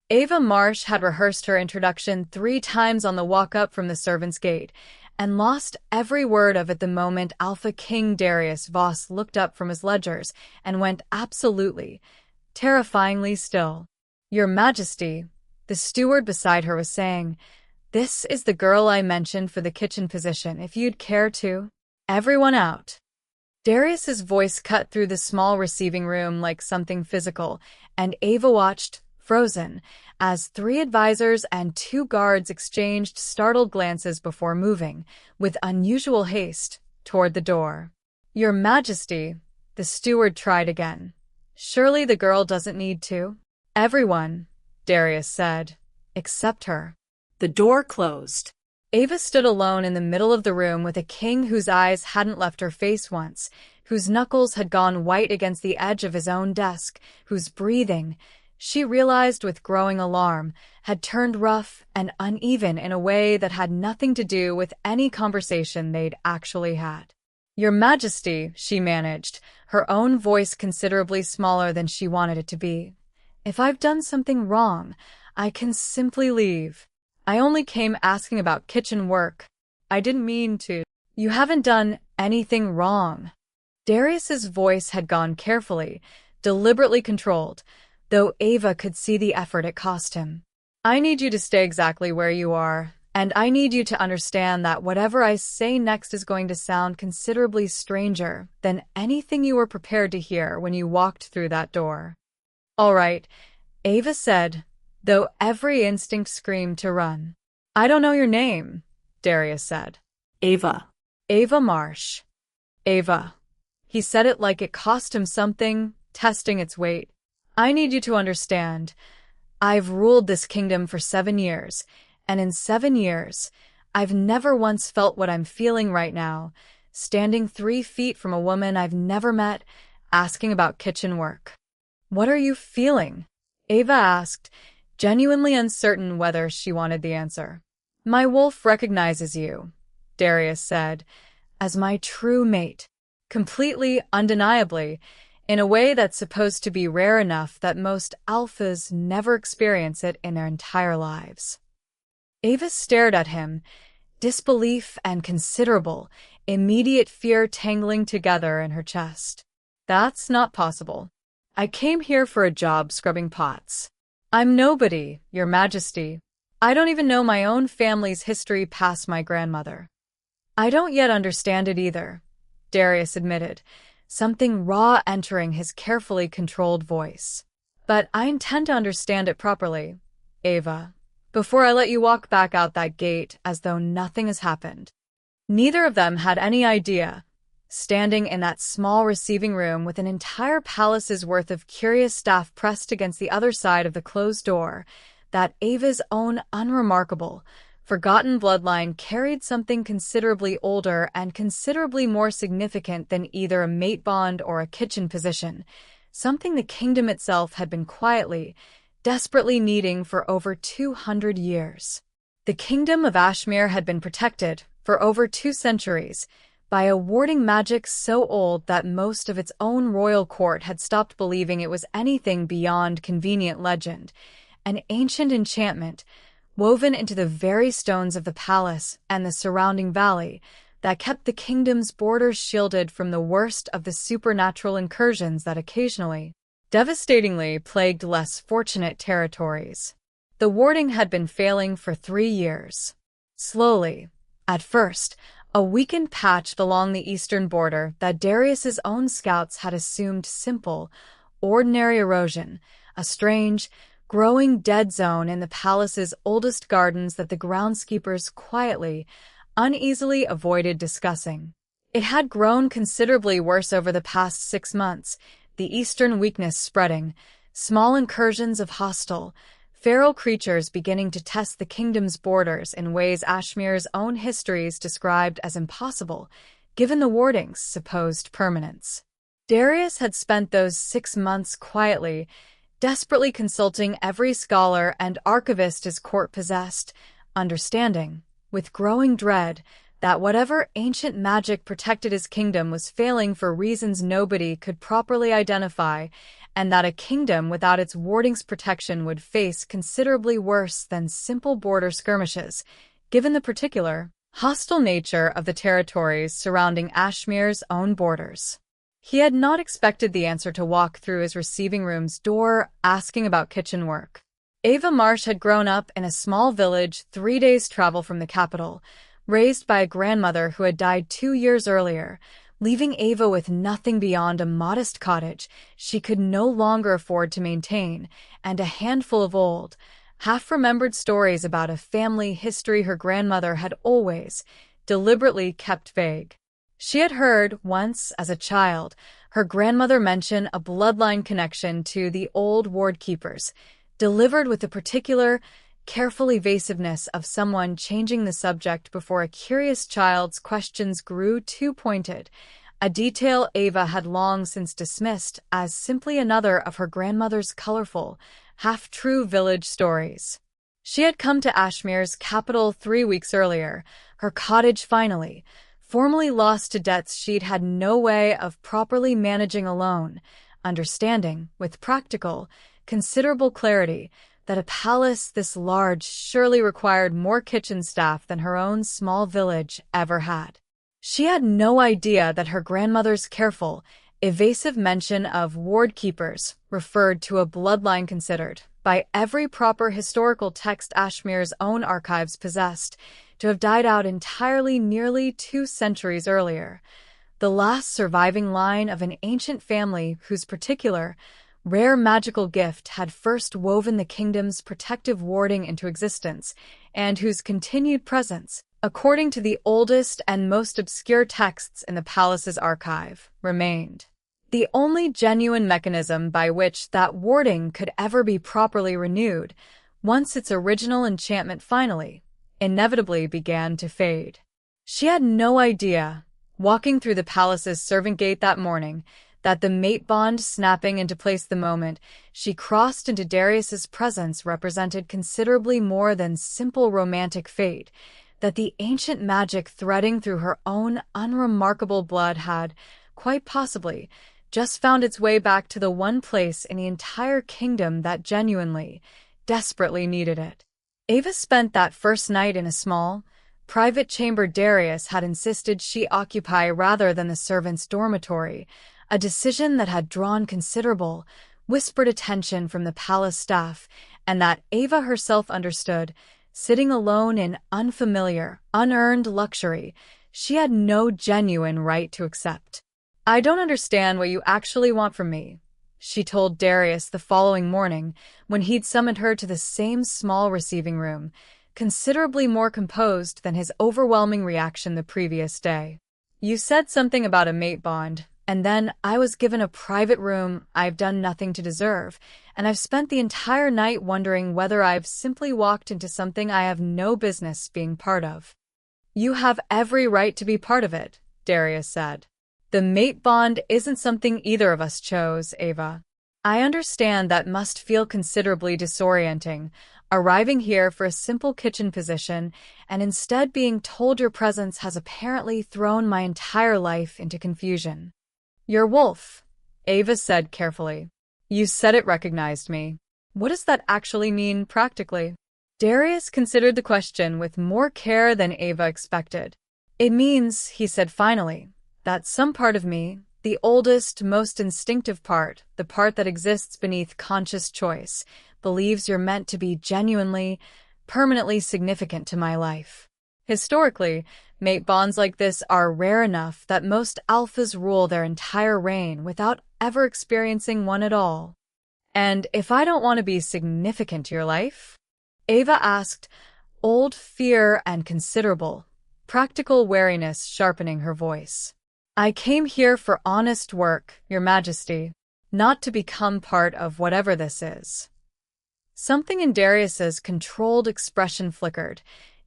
Ava Marsh had rehearsed her introduction 3 times on the walk up from the servants' gate, and lost every word of it the moment Alpha King Darius Voss looked up from his ledgers and went absolutely, terrifyingly still. "Your Majesty," the steward beside her was saying, "this is the girl I mentioned for the kitchen position, if you'd care to." "Everyone out." Darius's voice cut through the small receiving room like something physical, and Ava watched, frozen, as 3 advisors and 2 guards exchanged startled glances before moving, with unusual haste, toward the door. "Your Majesty," the steward tried again. "Surely the girl doesn't need to?" "Everyone," Darius said, "except her." The door closed. Ava stood alone in the middle of the room with a king whose eyes hadn't left her face once, whose knuckles had gone white against the edge of his own desk, whose breathing, she realized with growing alarm, had turned rough and uneven in a way that had nothing to do with any conversation they'd actually had. "Your Majesty," she managed, her own voice considerably smaller than she wanted it to be. "If I've done something wrong, I can simply leave. I only came asking about kitchen work. I didn't mean to." "You haven't done anything wrong." Darius's voice had gone carefully, deliberately controlled, though Ava could see the effort it cost him. "I need you to stay exactly where you are, and I need you to understand that whatever I say next is going to sound considerably stranger than anything you were prepared to hear when you walked through that door." "All right," Ava said, though every instinct screamed to run. "I don't know your name," Darius said. "Ava." "Ava Marsh." "Ava." He said it like it cost him something, testing its weight. "I need you to understand. I've ruled this kingdom for 7 years, and in 7 years, I've never once felt what I'm feeling right now, standing 3 feet from a woman I've never met, asking about kitchen work." "What are you feeling?" Ava asked, genuinely uncertain whether she wanted the answer. "My wolf recognizes you," Darius said, "as my true mate. Completely, undeniably, in a way that's supposed to be rare enough that most alphas never experience it in their entire lives." Ava stared at him, disbelief and considerable, immediate fear tangling together in her chest. "That's not possible. I came here for a job scrubbing pots. I'm nobody, Your Majesty. I don't even know my own family's history past my grandmother." "I don't yet understand it either," Darius admitted, something raw entering his carefully controlled voice. "But I intend to understand it properly, Ava, before I let you walk back out that gate as though nothing has happened." Neither of them had any idea, standing in that small receiving room with an entire palace's worth of curious staff pressed against the other side of the closed door, that Ava's own unremarkable, forgotten bloodline carried something considerably older and considerably more significant than either a mate bond or a kitchen position, something the kingdom itself had been quietly, desperately needing for over 200 years. The kingdom of Ashmere had been protected, for over 2 centuries, by a warding magic so old that most of its own royal court had stopped believing it was anything beyond convenient legend, an ancient enchantment woven into the very stones of the palace and the surrounding valley that kept the kingdom's borders shielded from the worst of the supernatural incursions that occasionally, devastatingly plagued less fortunate territories. The warding had been failing for 3 years. Slowly, at first, a weakened patch along the eastern border that Darius's own scouts had assumed simple, ordinary erosion, a strange, growing dead zone in the palace's oldest gardens that the groundskeepers quietly, uneasily avoided discussing. It had grown considerably worse over the past 6 months, the eastern weakness spreading, small incursions of hostile, feral creatures beginning to test the kingdom's borders in ways Ashmere's own histories described as impossible, given the warding's supposed permanence. Darius had spent those 6 months quietly, desperately consulting every scholar and archivist his court possessed, understanding, with growing dread, that whatever ancient magic protected his kingdom was failing for reasons nobody could properly identify, and that a kingdom without its warding's protection would face considerably worse than simple border skirmishes, given the particular, hostile nature of the territories surrounding Ashmere's own borders. He had not expected the answer to walk through his receiving room's door asking about kitchen work. Ava Marsh had grown up in a small village 3 days' travel from the capital, raised by a grandmother who had died 2 years earlier, leaving Ava with nothing beyond a modest cottage she could no longer afford to maintain, and a handful of old, half-remembered stories about a family history her grandmother had always, deliberately kept vague. She had heard, once as a child, her grandmother mention a bloodline connection to the old ward keepers, delivered with the particular, careful evasiveness of someone changing the subject before a curious child's questions grew too pointed, a detail Ava had long since dismissed as simply another of her grandmother's colorful, half-true village stories. She had come to Ashmere's capital 3 weeks earlier, her cottage finally, formally lost to debts she'd had no way of properly managing alone, understanding, with practical, considerable clarity, that a palace this large surely required more kitchen staff than her own small village ever had. She had no idea that her grandmother's careful, evasive mention of ward keepers referred to a bloodline considered, by every proper historical text Ashmere's own archives possessed, to have died out entirely nearly 2 centuries earlier, the last surviving line of an ancient family whose particular, rare magical gift had first woven the kingdom's protective warding into existence, and whose continued presence, according to the oldest and most obscure texts in the palace's archive, remained the only genuine mechanism by which that warding could ever be properly renewed, once its original enchantment finally, inevitably began to fade. She had no idea, walking through the palace's servant gate that morning, that the mate bond snapping into place the moment she crossed into Darius's presence represented considerably more than simple romantic fate, that the ancient magic threading through her own unremarkable blood had, quite possibly, just found its way back to the one place in the entire kingdom that genuinely, desperately needed it. Ava spent that first night in a small, private chamber Darius had insisted she occupy rather than the servants' dormitory, a decision that had drawn considerable, whispered attention from the palace staff, and that Ava herself understood, sitting alone in unfamiliar, unearned luxury, she had no genuine right to accept. "I don't understand what you actually want from me," she told Darius the following morning when he'd summoned her to the same small receiving room, considerably more composed than his overwhelming reaction the previous day. "You said something about a mate bond, and then I was given a private room I've done nothing to deserve, and I've spent the entire night wondering whether I've simply walked into something I have no business being part of." "You have every right to be part of it," Darius said. "The mate bond isn't something either of us chose, Ava. I understand that must feel considerably disorienting, arriving here for a simple kitchen position and instead being told your presence has apparently thrown my entire life into confusion." "You're Wolf," Ava said carefully. "You said it recognized me. What does that actually mean practically?" Darius considered the question with more care than Ava expected. "It means," he said finally, "that some part of me, the oldest, most instinctive part, the part that exists beneath conscious choice, believes you're meant to be genuinely, permanently significant to my life. Historically, mate bonds like this are rare enough that most alphas rule their entire reign without ever experiencing one at all. And if I don't want to be significant to your life?" Ava asked, old fear and considerable, practical wariness sharpening her voice. "I came here for honest work, Your Majesty, not to become part of whatever this is." Something in Darius's controlled expression flickered,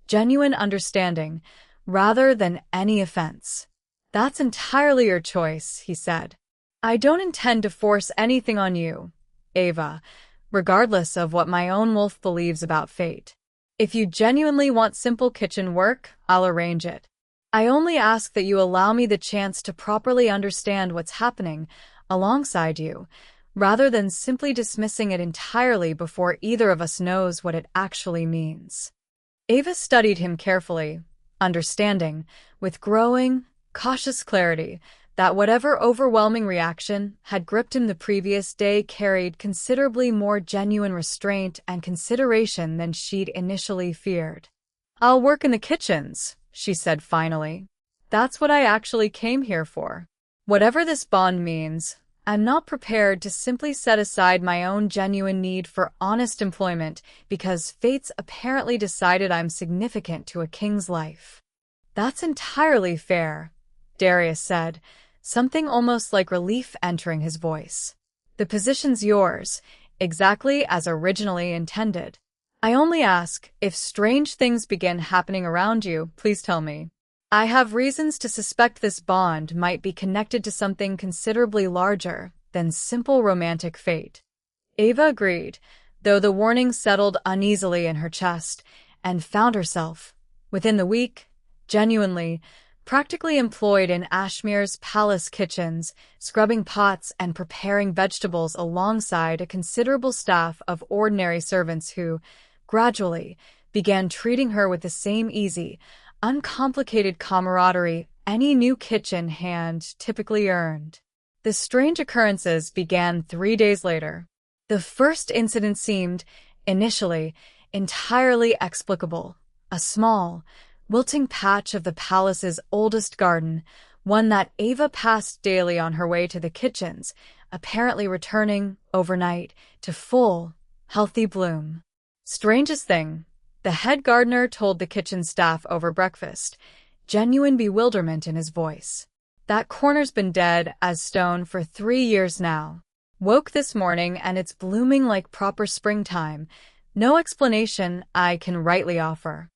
genuine understanding, rather than any offense. "That's entirely your choice," he said. "I don't intend to force anything on you, Ava, regardless of what my own wolf believes about fate. If you genuinely want simple kitchen work, I'll arrange it. I only ask that you allow me the chance to properly understand what's happening alongside you, rather than simply dismissing it entirely before either of us knows what it actually means. Ava studied him carefully, understanding, with growing, cautious clarity, that whatever overwhelming reaction had gripped him the previous day carried considerably more genuine restraint and consideration than she'd initially feared. "I'll work in the kitchens," she said finally. "That's what I actually came here for. Whatever this bond means, I'm not prepared to simply set aside my own genuine need for honest employment because fate's apparently decided I'm significant to a king's life." "That's entirely fair," Darius said, something almost like relief entering his voice. "The position's yours, exactly as originally intended. I only ask, if strange things begin happening around you, please tell me. I have reasons to suspect this bond might be connected to something considerably larger than simple romantic fate." Ava agreed, though the warning settled uneasily in her chest, and found herself, within the week, genuinely, practically employed in Ashmir's palace kitchens, scrubbing pots and preparing vegetables alongside a considerable staff of ordinary servants who, gradually, began treating her with the same easy, uncomplicated camaraderie any new kitchen hand typically earned. The strange occurrences began 3 days later. The first incident seemed, initially, entirely explicable. A small, wilting patch of the palace's oldest garden, one that Ava passed daily on her way to the kitchens, apparently returning, overnight, to full, healthy bloom. Strangest thing, the head gardener told the kitchen staff over breakfast, genuine bewilderment in his voice. "That corner's been dead as stone for 3 years now. Woke this morning and it's blooming like proper springtime. No explanation I can rightly offer."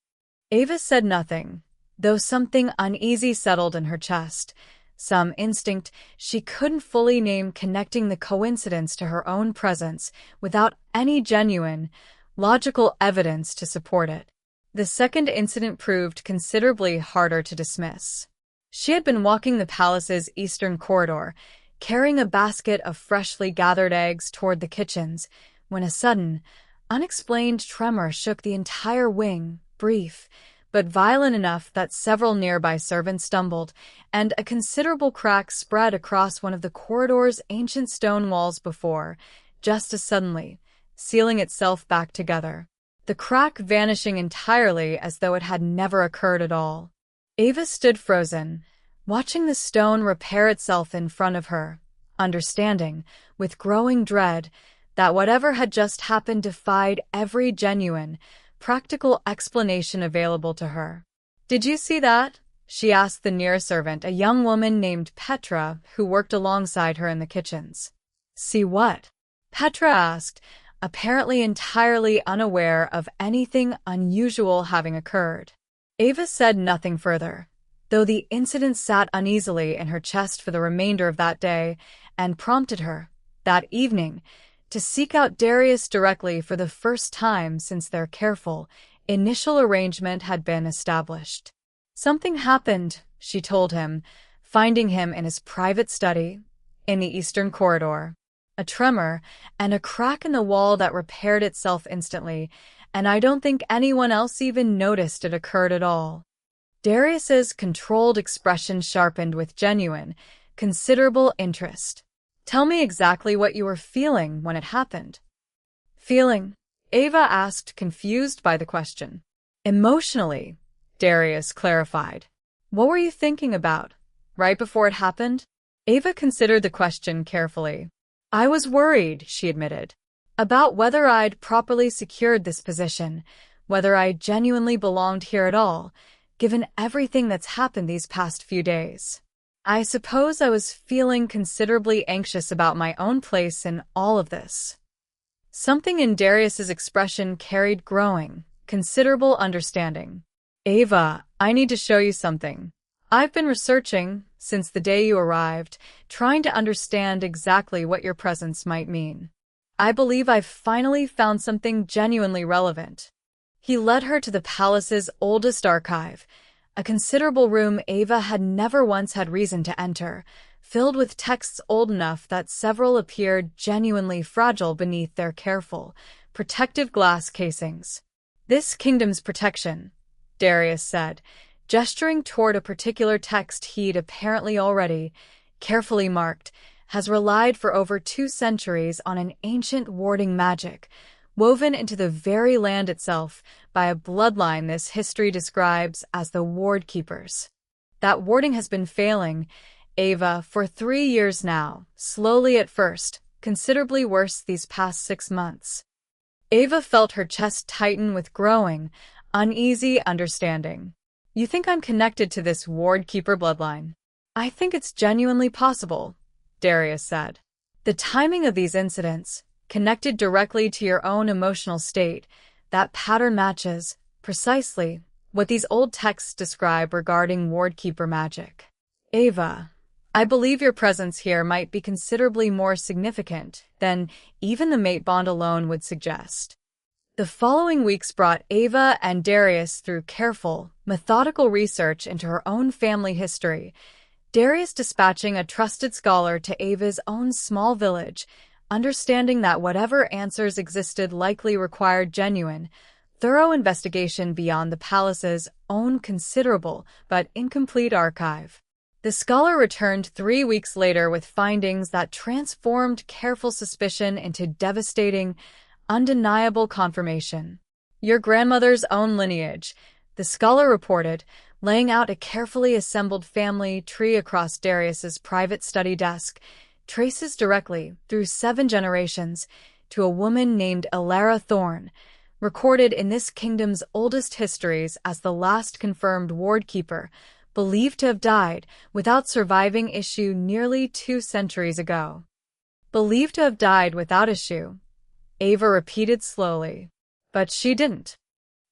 Ava said nothing, though something uneasy settled in her chest, some instinct she couldn't fully name connecting the coincidence to her own presence without any genuine, logical evidence to support it. The second incident proved considerably harder to dismiss. She had been walking the palace's eastern corridor, carrying a basket of freshly gathered eggs toward the kitchens, when a sudden, unexplained tremor shook the entire wing, brief, but violent enough that several nearby servants stumbled, and a considerable crack spread across one of the corridor's ancient stone walls before, just as suddenly, sealing itself back together. The crack vanishing entirely as though it had never occurred at all. Ava stood frozen, watching the stone repair itself in front of her, understanding, with growing dread, that whatever had just happened defied every genuine, practical explanation available to her. "Did you see that?" she asked the nearest servant, a young woman named Petra, who worked alongside her in the kitchens. "See what?" Petra asked, apparently entirely unaware of anything unusual having occurred. Ava said nothing further, though the incident sat uneasily in her chest for the remainder of that day and prompted her, that evening, to seek out Darius directly for the first time since their careful, initial arrangement had been established. "Something happened," she told him, finding him in his private study, in the eastern corridor. "A tremor, and a crack in the wall that repaired itself instantly, and I don't think anyone else even noticed it occurred at all." Darius's controlled expression sharpened with genuine, considerable interest. "Tell me exactly what you were feeling when it happened." "Feeling?" Ava asked, confused by the question. "Emotionally," Darius clarified. "What were you thinking about, right before it happened?" Ava considered the question carefully. "I was worried," she admitted, "about whether I'd properly secured this position, whether I genuinely belonged here at all, given everything that's happened these past few days. I suppose I was feeling considerably anxious about my own place in all of this." Something in Darius's expression carried growing, considerable understanding. "Ava, I need to show you something. I've been researching, since the day you arrived, trying to understand exactly what your presence might mean. I believe I've finally found something genuinely relevant." He led her to the palace's oldest archive, a considerable room Ava had never once had reason to enter, filled with texts old enough that several appeared genuinely fragile beneath their careful, protective glass casings. "This kingdom's protection," Darius said, gesturing toward a particular text he'd apparently already carefully marked, "has relied for over 2 centuries on an ancient warding magic, woven into the very land itself by a bloodline this history describes as the Ward Keepers. That warding has been failing, Ava, for 3 years now, slowly at first, considerably worse these past 6 months." Ava felt her chest tighten with growing, uneasy understanding. "You think I'm connected to this Ward Keeper bloodline?" "I think it's genuinely possible," Darius said. "The timing of these incidents, connected directly to your own emotional state, that pattern matches, precisely, what these old texts describe regarding Ward Keeper magic. Ava, I believe your presence here might be considerably more significant than even the mate bond alone would suggest." The following weeks brought Ava and Darius through careful, methodical research into her own family history, Darius dispatching a trusted scholar to Ava's own small village, understanding that whatever answers existed likely required genuine, thorough investigation beyond the palace's own considerable but incomplete archive. The scholar returned 3 weeks later with findings that transformed careful suspicion into devastating, undeniable confirmation. "Your grandmother's own lineage," the scholar reported, laying out a carefully assembled family tree across Darius's private study desk, traces directly, through 7 generations, to a woman named Elara Thorne, recorded in this kingdom's oldest histories as the last confirmed ward keeper, believed to have died without surviving issue nearly 2 centuries ago. "Believed to have died without issue," Ava repeated slowly. "But she didn't."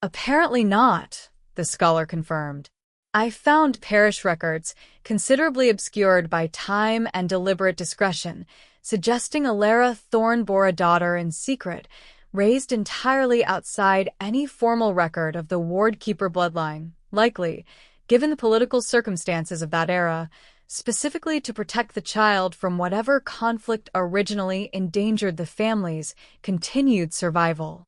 "Apparently not," the scholar confirmed. "I found parish records, considerably obscured by time and deliberate discretion, suggesting Elara Thorne bore a daughter in secret, raised entirely outside any formal record of the Ward Keeper bloodline, likely, given the political circumstances of that era, specifically to protect the child from whatever conflict originally endangered the family's continued survival."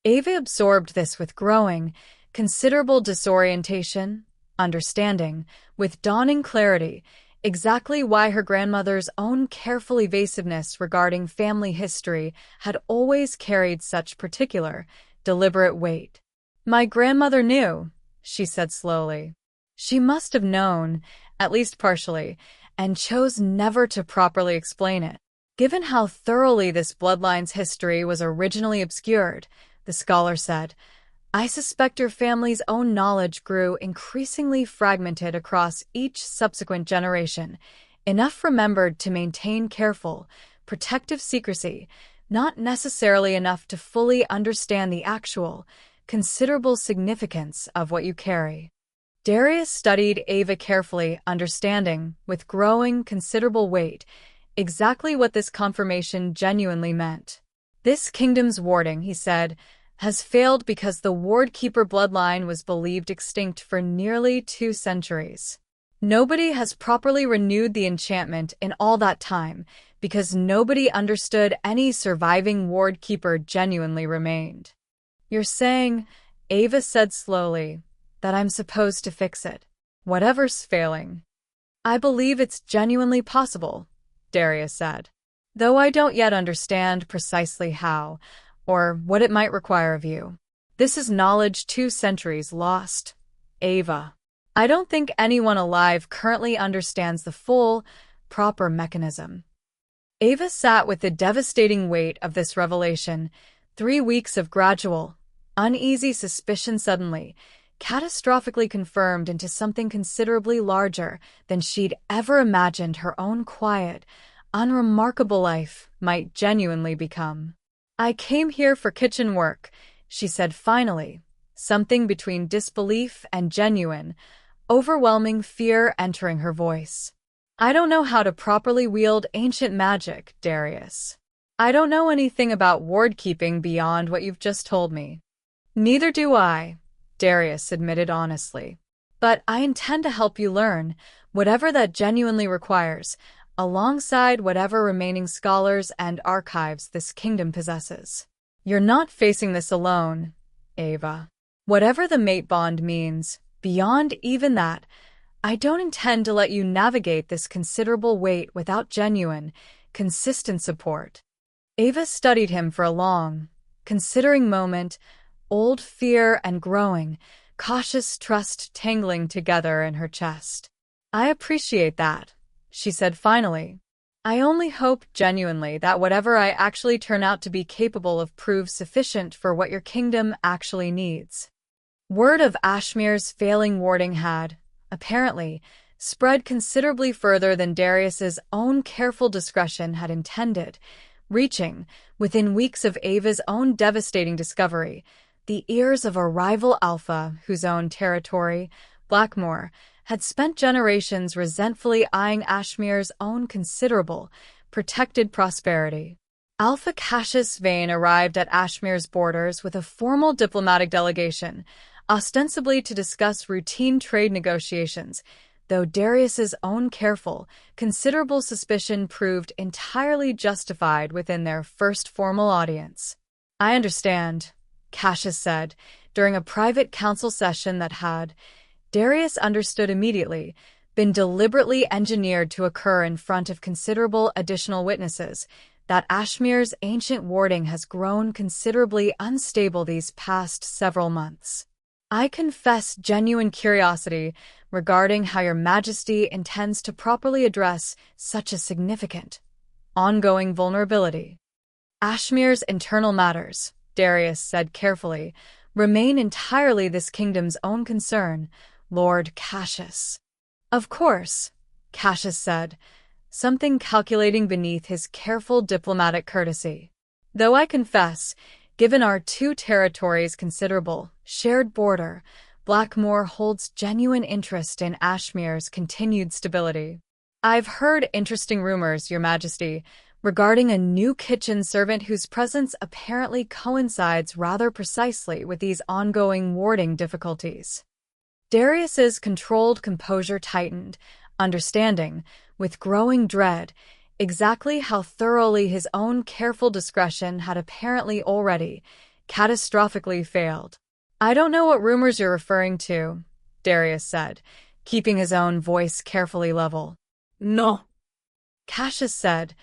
Ava absorbed this with growing, considerable disorientation, understanding, with dawning clarity, exactly why her grandmother's own careful evasiveness regarding family history had always carried such particular, deliberate weight. "My grandmother knew," she said slowly. "She must have known, at least partially, and chose never to properly explain it. Given how thoroughly this bloodline's history was originally obscured," the scholar said, "I suspect your family's own knowledge grew increasingly fragmented across each subsequent generation, enough remembered to maintain careful, protective secrecy, not necessarily enough to fully understand the actual, considerable significance of what you carry." Darius studied Ava carefully, understanding, with growing, considerable weight, exactly what this confirmation genuinely meant. "This kingdom's warding," he said, "has failed because the Ward Keeper bloodline was believed extinct for nearly 2 centuries. Nobody has properly renewed the enchantment in all that time, because nobody understood any surviving Ward Keeper genuinely remained." "You're saying," Ava said slowly, "that I'm supposed to fix it, whatever's failing?" "I believe it's genuinely possible," Darius said, "though I don't yet understand precisely how, or what it might require of you. This is knowledge 2 centuries lost, Ava. I don't think anyone alive currently understands the full, proper mechanism." Ava sat with the devastating weight of this revelation, 3 weeks of gradual, uneasy suspicion suddenly, catastrophically confirmed into something considerably larger than she'd ever imagined her own quiet, unremarkable life might genuinely become. "I came here for kitchen work," she said finally, something between disbelief and genuine, overwhelming fear entering her voice. "I don't know how to properly wield ancient magic, Darius. I don't know anything about ward keeping beyond what you've just told me." "Neither do I," Darius admitted honestly. "But I intend to help you learn, whatever that genuinely requires, alongside whatever remaining scholars and archives this kingdom possesses. You're not facing this alone, Ava. Whatever the mate bond means, beyond even that, I don't intend to let you navigate this considerable weight without genuine, consistent support. Ava studied him for a long, considering moment, old fear and growing, cautious trust tangling together in her chest. I appreciate that, she said finally. I only hope genuinely that whatever I actually turn out to be capable of proves sufficient for what your kingdom actually needs. Word of Ashmir's failing warding had, apparently, spread considerably further than Darius's own careful discretion had intended, reaching, within weeks of Ava's own devastating discovery, the ears of a rival alpha whose own territory, Blackmoor, had spent generations resentfully eyeing Ashmir's own considerable, protected prosperity. Alpha Cassius Vane arrived at Ashmir's borders with a formal diplomatic delegation, ostensibly to discuss routine trade negotiations, though Darius's own careful, considerable suspicion proved entirely justified within their first formal audience. I understand, Cassius said, during a private council session that had, Darius understood immediately, been deliberately engineered to occur in front of considerable additional witnesses, that Ashmir's ancient warding has grown considerably unstable these past several months. I confess genuine curiosity regarding how your Majesty intends to properly address such a significant, ongoing vulnerability. Ashmir's internal matters, Darius said carefully, remain entirely this kingdom's own concern, Lord Cassius. Of course, Cassius said, something calculating beneath his careful diplomatic courtesy. Though I confess, given our two territories' considerable, shared border, Blackmoor holds genuine interest in Ashmir's continued stability. I've heard interesting rumors, Your Majesty, regarding a new kitchen servant whose presence apparently coincides rather precisely with these ongoing warding difficulties. Darius's controlled composure tightened, understanding, with growing dread, exactly how thoroughly his own careful discretion had apparently already, catastrophically failed. I don't know what rumors you're referring to, Darius said, keeping his own voice carefully level. No, Cassius said,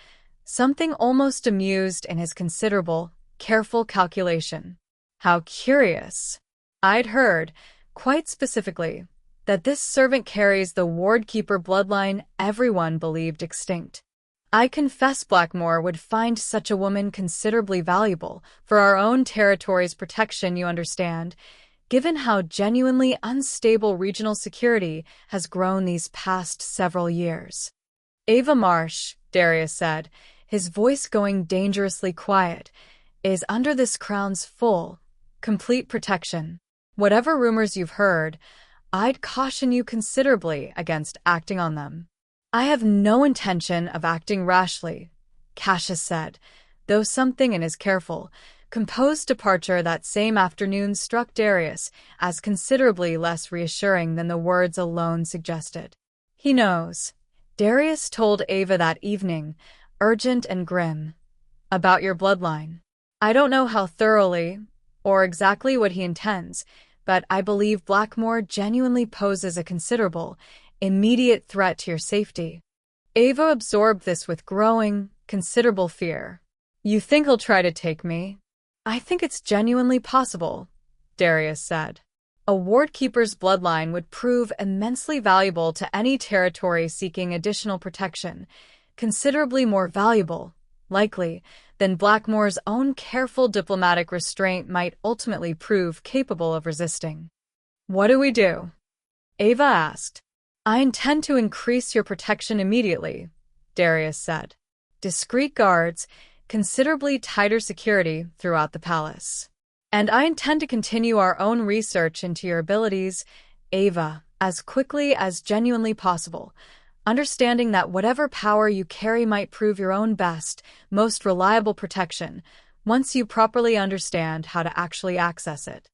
something almost amused in his considerable, careful calculation. How curious. I'd heard, quite specifically, that this servant carries the wardkeeper bloodline everyone believed extinct. I confess Blackmoor would find such a woman considerably valuable for our own territory's protection, you understand, given how genuinely unstable regional security has grown these past several years. Ava Marsh, Darius said, his voice going dangerously quiet, is under this crown's full, complete protection. Whatever rumors you've heard, I'd caution you considerably against acting on them. I have no intention of acting rashly, Cassius said, though something in his careful, composed departure that same afternoon struck Darius as considerably less reassuring than the words alone suggested. He knows, Darius told Ava that evening, urgent and grim, about your bloodline. I don't know how thoroughly, or exactly what he intends, but I believe Blackmoor genuinely poses a considerable, immediate threat to your safety. Ava absorbed this with growing, considerable fear. You think he'll try to take me? I think it's genuinely possible, Darius said. A wardkeeper's bloodline would prove immensely valuable to any territory seeking additional protection, considerably more valuable, likely, than Blackmoor's own careful diplomatic restraint might ultimately prove capable of resisting. What do we do? Ava asked. I intend to increase your protection immediately, Darius said. Discreet guards, considerably tighter security throughout the palace. And I intend to continue our own research into your abilities, Ava, as quickly as genuinely possible, understanding that whatever power you carry might prove your own best, most reliable protection, once you properly understand how to actually access it.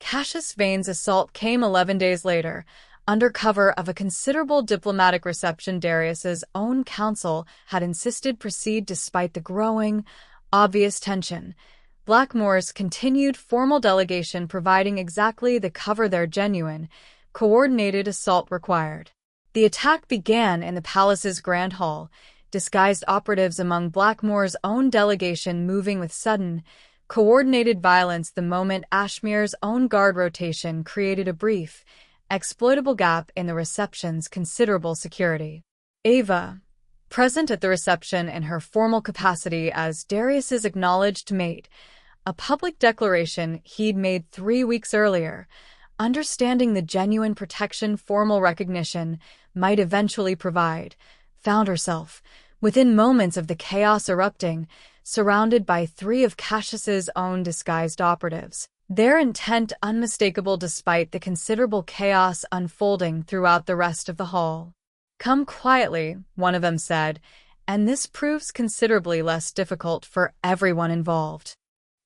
Cassius Vane's assault came 11 days later, Under cover of a considerable diplomatic reception, Darius's own council had insisted proceed despite the growing, obvious tension. Blackmore's continued formal delegation providing exactly the cover their genuine, coordinated assault required. The attack began in the palace's grand hall, disguised operatives among Blackmore's own delegation moving with sudden, coordinated violence the moment Ashmere's own guard rotation created a brief, exploitable gap in the reception's considerable security. Ava, present at the reception in her formal capacity as Darius's acknowledged mate, a public declaration he'd made 3 weeks earlier, understanding the genuine protection formal recognition might eventually provide, found herself, within moments of the chaos erupting, surrounded by 3 of Cassius's own disguised operatives, their intent unmistakable despite the considerable chaos unfolding throughout the rest of the hall. "Come quietly," one of them said, and this proves considerably less difficult for everyone involved.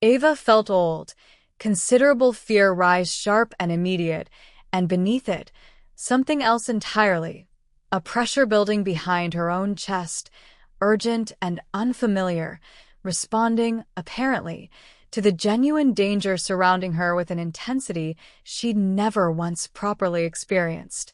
Ava felt old, considerable fear rise sharp and immediate, and beneath it, something else entirely, a pressure building behind her own chest, urgent and unfamiliar, responding, apparently, to the genuine danger surrounding her with an intensity she'd never once properly experienced.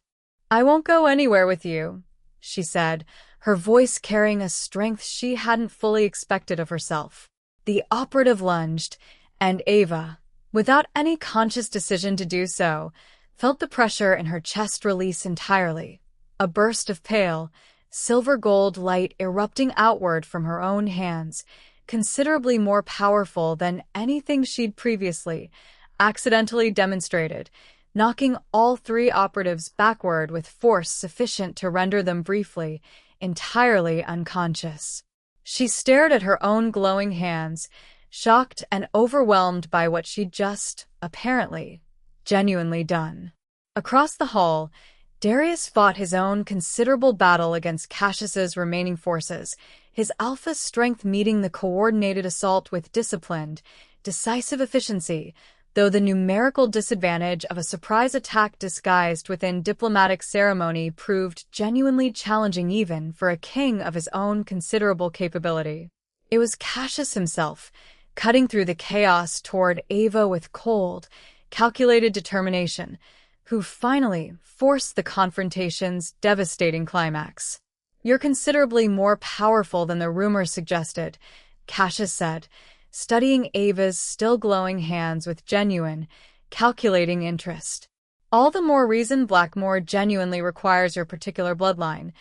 "I won't go anywhere with you," she said, her voice carrying a strength she hadn't fully expected of herself. The operative lunged, and Ava, without any conscious decision to do so, felt the pressure in her chest release entirely. A burst of pale, silver-gold light erupting outward from her own hands, considerably more powerful than anything she'd previously accidentally demonstrated, knocking all 3 operatives backward with force sufficient to render them briefly, entirely unconscious. She stared at her own glowing hands, shocked and overwhelmed by what she'd just, apparently, genuinely done. Across the hall, Darius fought his own considerable battle against Cassius's remaining forces, his alpha strength meeting the coordinated assault with disciplined, decisive efficiency, though the numerical disadvantage of a surprise attack disguised within diplomatic ceremony proved genuinely challenging even for a king of his own considerable capability. It was Cassius himself, cutting through the chaos toward Ava with cold, calculated determination, who finally forced the confrontation's devastating climax. "You're considerably more powerful than the rumors suggested," Cassius said, studying Ava's still glowing hands with genuine, calculating interest. "All the more reason Blackmore genuinely requires your particular bloodline,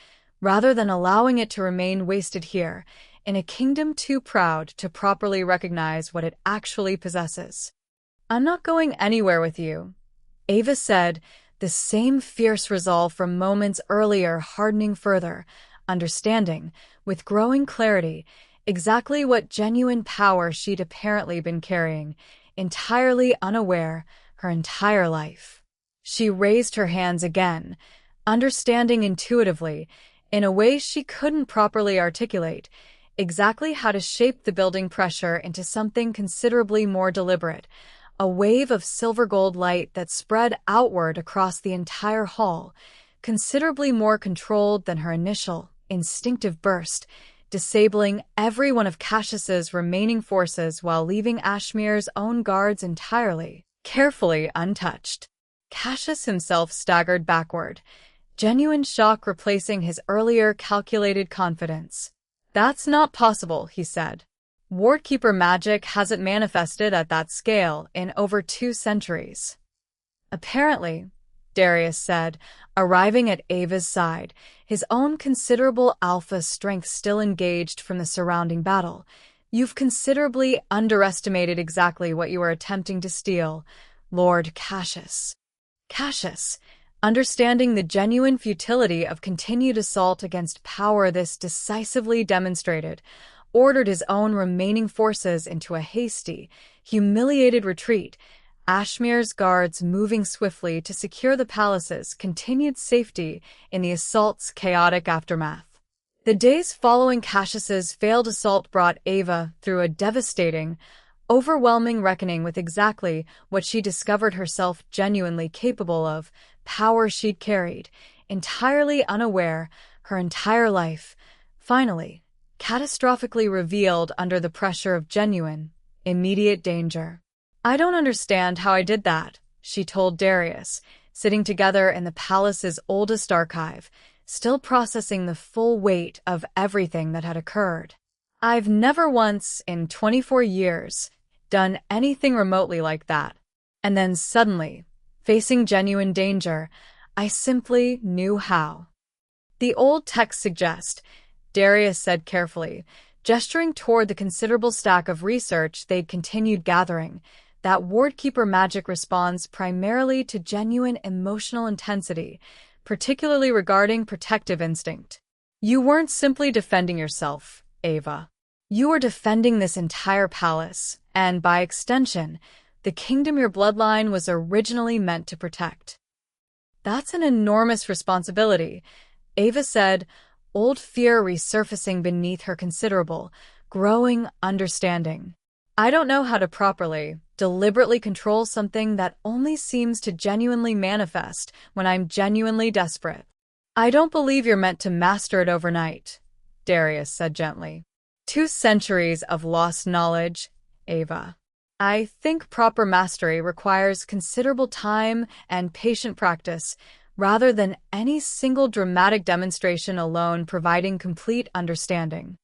rather than allowing it to remain wasted here, in a kingdom too proud to properly recognize what it actually possesses." "I'm not going anywhere with you," Ava said, the same fierce resolve from moments earlier hardening further, understanding, with growing clarity, exactly what genuine power she'd apparently been carrying, entirely unaware, her entire life. She raised her hands again, understanding intuitively, in a way she couldn't properly articulate, exactly how to shape the building pressure into something considerably more deliberate, a wave of silver-gold light that spread outward across the entire hall, considerably more controlled than her initial, instinctive burst, disabling every one of Cassius's remaining forces while leaving Ashmere's own guards entirely, carefully untouched. Cassius himself staggered backward, genuine shock replacing his earlier calculated confidence. "That's not possible," he said. "Wardkeeper magic hasn't manifested at that scale in over 2 centuries. "Apparently," Darius said, arriving at Ava's side, his own considerable alpha strength still engaged from the surrounding battle, "you've considerably underestimated exactly what you are attempting to steal, Lord Cassius." Cassius, understanding the genuine futility of continued assault against power this decisively demonstrated, ordered his own remaining forces into a hasty, humiliated retreat, Ashmere's guards moving swiftly to secure the palace's continued safety in the assault's chaotic aftermath. The days following Cassius's failed assault brought Ava through a devastating, overwhelming reckoning with exactly what she discovered herself genuinely capable of, power she'd carried, entirely unaware, her entire life, finally, catastrophically revealed under the pressure of genuine, immediate danger. "I don't understand how I did that," she told Darius, sitting together in the palace's oldest archive, still processing the full weight of everything that had occurred. "I've never once, in 24 years, done anything remotely like that. And then suddenly, facing genuine danger, I simply knew how." "The old texts suggest," Darius said carefully, gesturing toward the considerable stack of research they'd continued gathering, "that Wardkeeper magic responds primarily to genuine emotional intensity, particularly regarding protective instinct. You weren't simply defending yourself, Ava. You were defending this entire palace, and by extension, the kingdom your bloodline was originally meant to protect." "That's an enormous responsibility," Ava said, old fear resurfacing beneath her considerable, growing understanding. "I don't know how to properly, deliberately control something that only seems to genuinely manifest when I'm genuinely desperate." "I don't believe you're meant to master it overnight," Darius said gently. 2 centuries of lost knowledge, Ava. "I think proper mastery requires considerable time and patient practice, rather than any single dramatic demonstration alone providing complete understanding."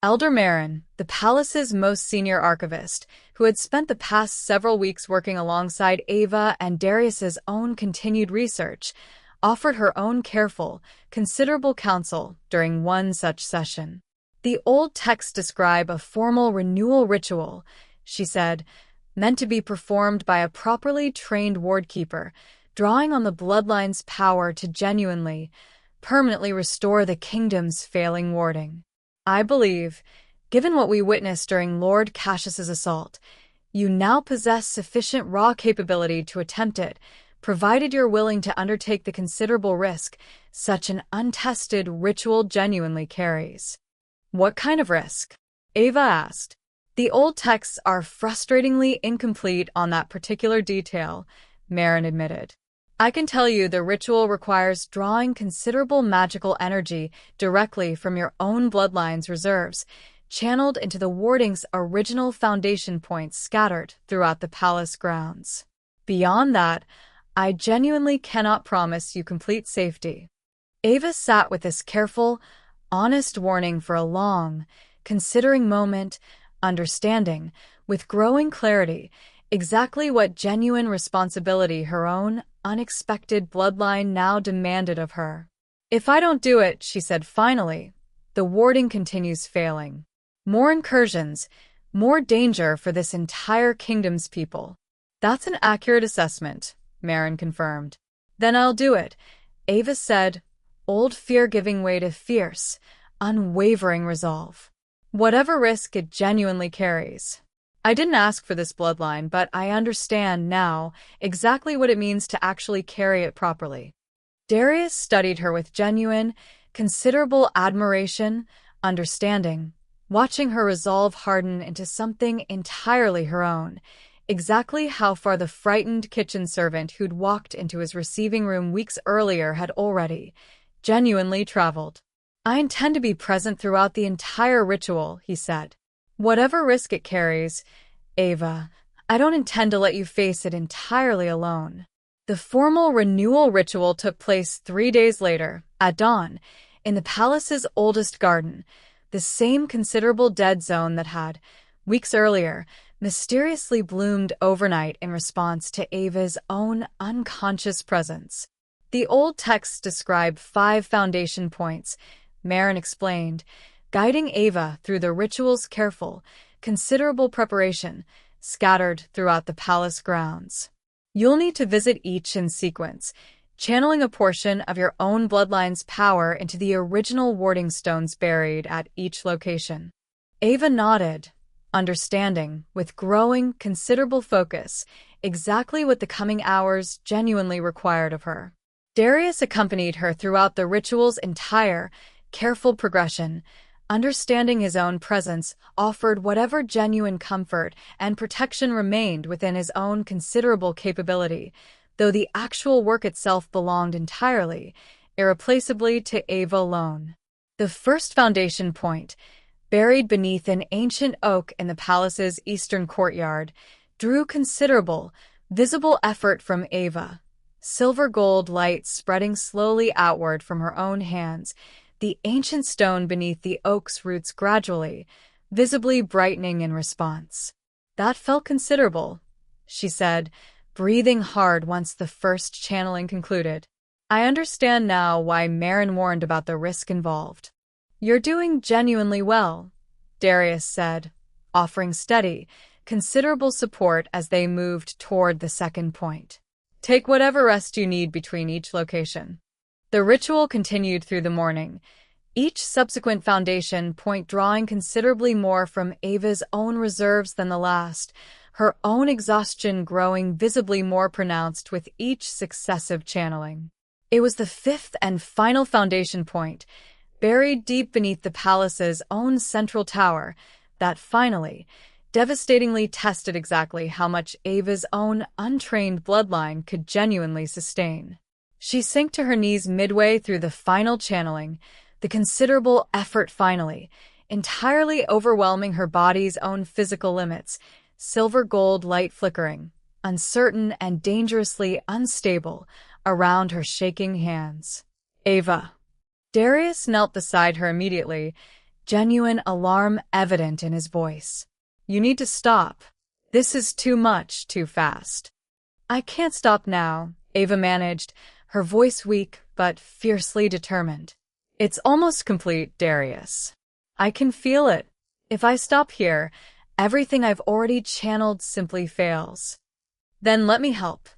Elder Marin, the palace's most senior archivist, who had spent the past several weeks working alongside Ava and Darius's own continued research, offered her own careful, considerable counsel during one such session. "The old texts describe a formal renewal ritual," she said, "meant to be performed by a properly trained wardkeeper, drawing on the bloodline's power to genuinely, permanently restore the kingdom's failing warding. I believe, given what we witnessed during Lord Cassius's assault, you now possess sufficient raw capability to attempt it, provided you're willing to undertake the considerable risk such an untested ritual genuinely carries." "What kind of risk?" Ava asked. "The old texts are frustratingly incomplete on that particular detail," Marin admitted. "I can tell you the ritual requires drawing considerable magical energy directly from your own bloodline's reserves, channeled into the warding's original foundation points scattered throughout the palace grounds. Beyond that, I genuinely cannot promise you complete safety." Ava sat with this careful, honest warning for a long, considering moment, understanding, with growing clarity, exactly what genuine responsibility her own unexpected bloodline now demanded of her. "If I don't do it," she said finally, "the warding continues failing. More incursions, more danger for this entire kingdom's people." "That's an accurate assessment," Marin confirmed. "Then I'll do it," Ava said, old fear giving way to fierce, unwavering resolve. "Whatever risk it genuinely carries. I didn't ask for this bloodline, but I understand now exactly what it means to actually carry it properly." Darius studied her with genuine, considerable admiration, understanding, watching her resolve harden into something entirely her own, exactly how far the frightened kitchen servant who'd walked into his receiving room weeks earlier had already, genuinely traveled. "I intend to be present throughout the entire ritual," he said. "Whatever risk it carries, Ava, I don't intend to let you face it entirely alone." The formal renewal ritual took place 3 days later, at dawn, in the palace's oldest garden, the same considerable dead zone that had, weeks earlier, mysteriously bloomed overnight in response to Ava's own unconscious presence. The old texts describe 5 foundation points, Marin explained, guiding Ava through the ritual's careful, considerable preparation, scattered throughout the palace grounds. "You'll need to visit each in sequence, channeling a portion of your own bloodline's power into the original warding stones buried at each location." Ava nodded, understanding, with growing, considerable focus, exactly what the coming hours genuinely required of her. Darius accompanied her throughout the ritual's entire, careful progression, understanding his own presence offered whatever genuine comfort and protection remained within his own considerable capability, though the actual work itself belonged entirely, irreplaceably to Ava alone. The first foundation point, buried beneath an ancient oak in the palace's eastern courtyard, drew considerable, visible effort from Ava. Silver gold light spreading slowly outward from her own hands, the ancient stone beneath the oak's roots gradually, visibly brightening in response. "That felt considerable," she said, breathing hard once the first channeling concluded. "I understand now why Marin warned about the risk involved." "You're doing genuinely well," Darius said, offering steady, considerable support as they moved toward the second point. "Take whatever rest you need between each location." The ritual continued through the morning, each subsequent foundation point drawing considerably more from Ava's own reserves than the last, her own exhaustion growing visibly more pronounced with each successive channeling. It was the fifth and final foundation point, buried deep beneath the palace's own central tower, that finally, devastatingly tested exactly how much Ava's own untrained bloodline could genuinely sustain. She sank to her knees midway through the final channeling, the considerable effort finally, entirely overwhelming her body's own physical limits, silver gold light flickering, uncertain and dangerously unstable, around her shaking hands. "Ava." Darius knelt beside her immediately, genuine alarm evident in his voice. "You need to stop. This is too much, too fast." "I can't stop now," Ava managed, her voice weak but fiercely determined. "It's almost complete, Darius. I can feel it. If I stop here, everything I've already channeled simply fails." "Then let me help,"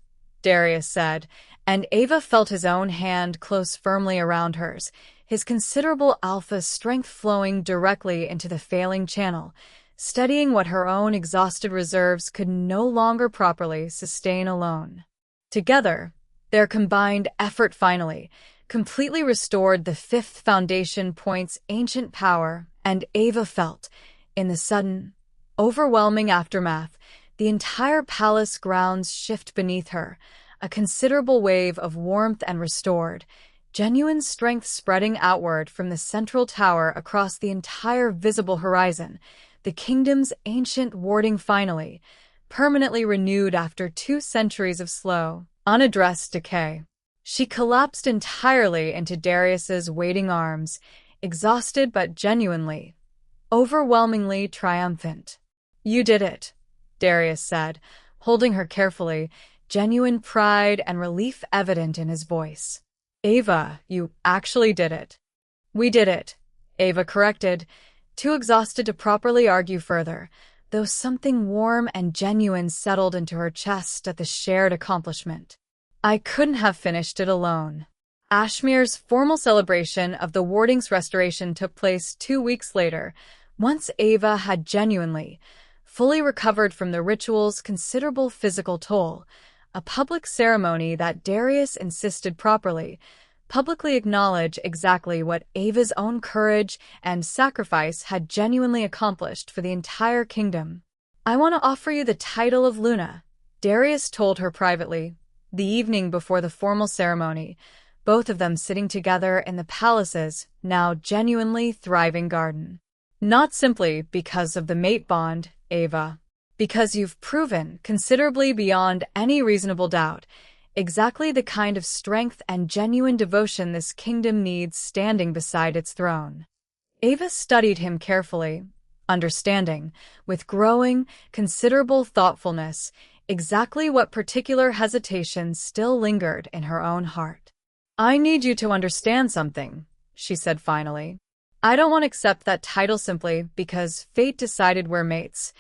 Darius said, and Ava felt his own hand close firmly around hers, his considerable alpha strength flowing directly into the failing channel, steadying what her own exhausted reserves could no longer properly sustain alone. Together, their combined effort finally, completely restored the fifth foundation point's ancient power, and Ava felt, in the sudden, overwhelming aftermath, the entire palace grounds shift beneath her, a considerable wave of warmth and restored, genuine strength spreading outward from the central tower across the entire visible horizon, the kingdom's ancient warding finally, permanently renewed after 2 centuries of slow, unaddressed decay. She collapsed entirely into Darius's waiting arms, exhausted but genuinely, overwhelmingly triumphant. "You did it," Darius said, holding her carefully, genuine pride and relief evident in his voice. "Ava, you actually did it." "We did it," Ava corrected, too exhausted to properly argue further, though something warm and genuine settled into her chest at the shared accomplishment. "I couldn't have finished it alone." Ashmir's formal celebration of the warding's restoration took place 2 weeks later, once Ava had genuinely, fully recovered from the ritual's considerable physical toll, a public ceremony that Darius insisted publicly acknowledge exactly what Ava's own courage and sacrifice had genuinely accomplished for the entire kingdom. "I want to offer you the title of Luna," Darius told her privately, the evening before the formal ceremony, both of them sitting together in the palace's now genuinely thriving garden. "Not simply because of the mate bond, Ava. Because you've proven, considerably beyond any reasonable doubt, exactly the kind of strength and genuine devotion this kingdom needs standing beside its throne." Ava studied him carefully, understanding, with growing, considerable thoughtfulness, exactly what particular hesitations still lingered in her own heart. "I need you to understand something," she said finally. "I don't want to accept that title simply because fate decided we're mates,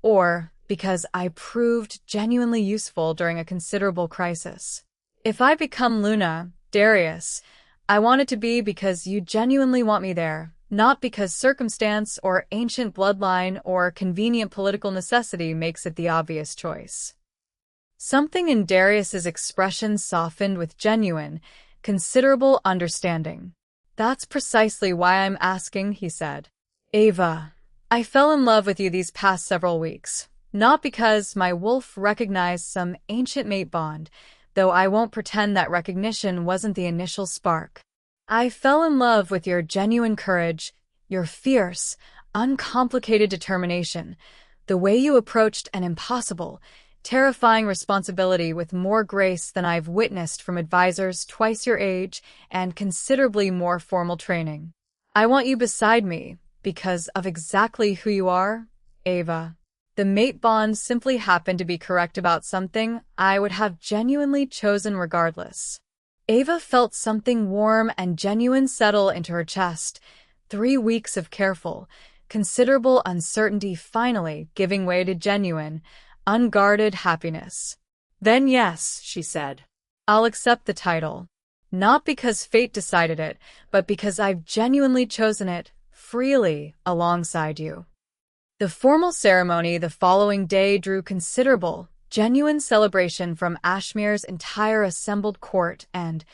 or because I proved genuinely useful during a considerable crisis. If I become Luna, Darius, I want it to be because you genuinely want me there, not because circumstance or ancient bloodline or convenient political necessity makes it the obvious choice." Something in Darius's expression softened with genuine, considerable understanding. "That's precisely why I'm asking," he said. "Ava, I fell in love with you these past several weeks, not because my wolf recognized some ancient mate bond, though I won't pretend that recognition wasn't the initial spark. I fell in love with your genuine courage, your fierce, uncomplicated determination, the way you approached an impossible, terrifying responsibility with more grace than I've witnessed from advisors twice your age and considerably more formal training. I want you beside me because of exactly who you are, Ava. The mate bond simply happened to be correct about something I would have genuinely chosen regardless. Ava felt something warm and genuine settle into her chest, 3 weeks of careful, considerable uncertainty finally giving way to genuine, unguarded happiness. Then yes, she said, I'll accept the title. Not because fate decided it, but because I've genuinely chosen it, freely, alongside you. The formal ceremony the following day drew considerable, genuine celebration from Ashmir's entire assembled court and,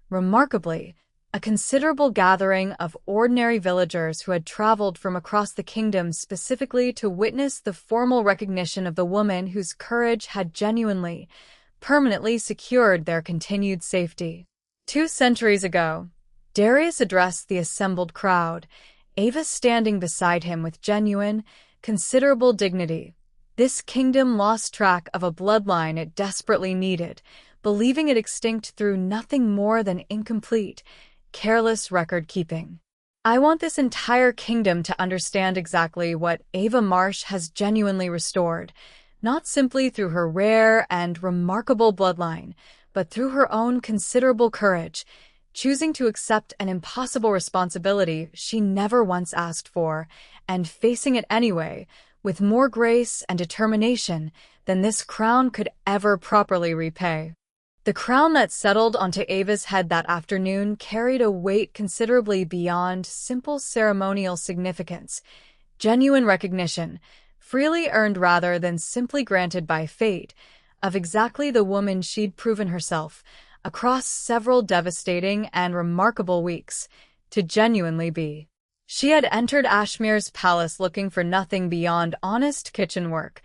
remarkably, a considerable gathering of ordinary villagers who had traveled from across the kingdom specifically to witness the formal recognition of the woman whose courage had genuinely, permanently secured their continued safety. 2 centuries ago, Darius addressed the assembled crowd, Ava standing beside him with genuine, considerable dignity. This kingdom lost track of a bloodline it desperately needed, believing it extinct through nothing more than incomplete, careless record-keeping. I want this entire kingdom to understand exactly what Ava Marsh has genuinely restored, not simply through her rare and remarkable bloodline, but through her own considerable courage, choosing to accept an impossible responsibility she never once asked for, and facing it anyway, with more grace and determination than this crown could ever properly repay. The crown that settled onto Ava's head that afternoon carried a weight considerably beyond simple ceremonial significance, genuine recognition, freely earned rather than simply granted by fate, of exactly the woman she'd proven herself, across several devastating and remarkable weeks, to genuinely be. She had entered Ashmir's palace looking for nothing beyond honest kitchen work,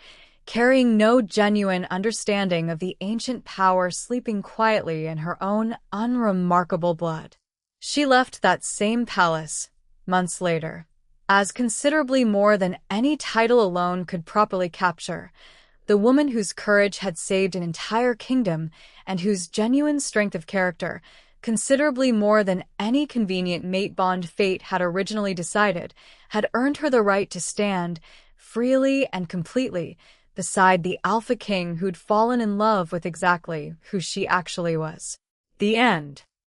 carrying no genuine understanding of the ancient power sleeping quietly in her own unremarkable blood. She left that same palace, months later, as considerably more than any title alone could properly capture, the woman whose courage had saved an entire kingdom and whose genuine strength of character, considerably more than any convenient mate bond fate had originally decided, had earned her the right to stand, freely and completely, beside the Alpha King who'd fallen in love with exactly who she actually was. The end.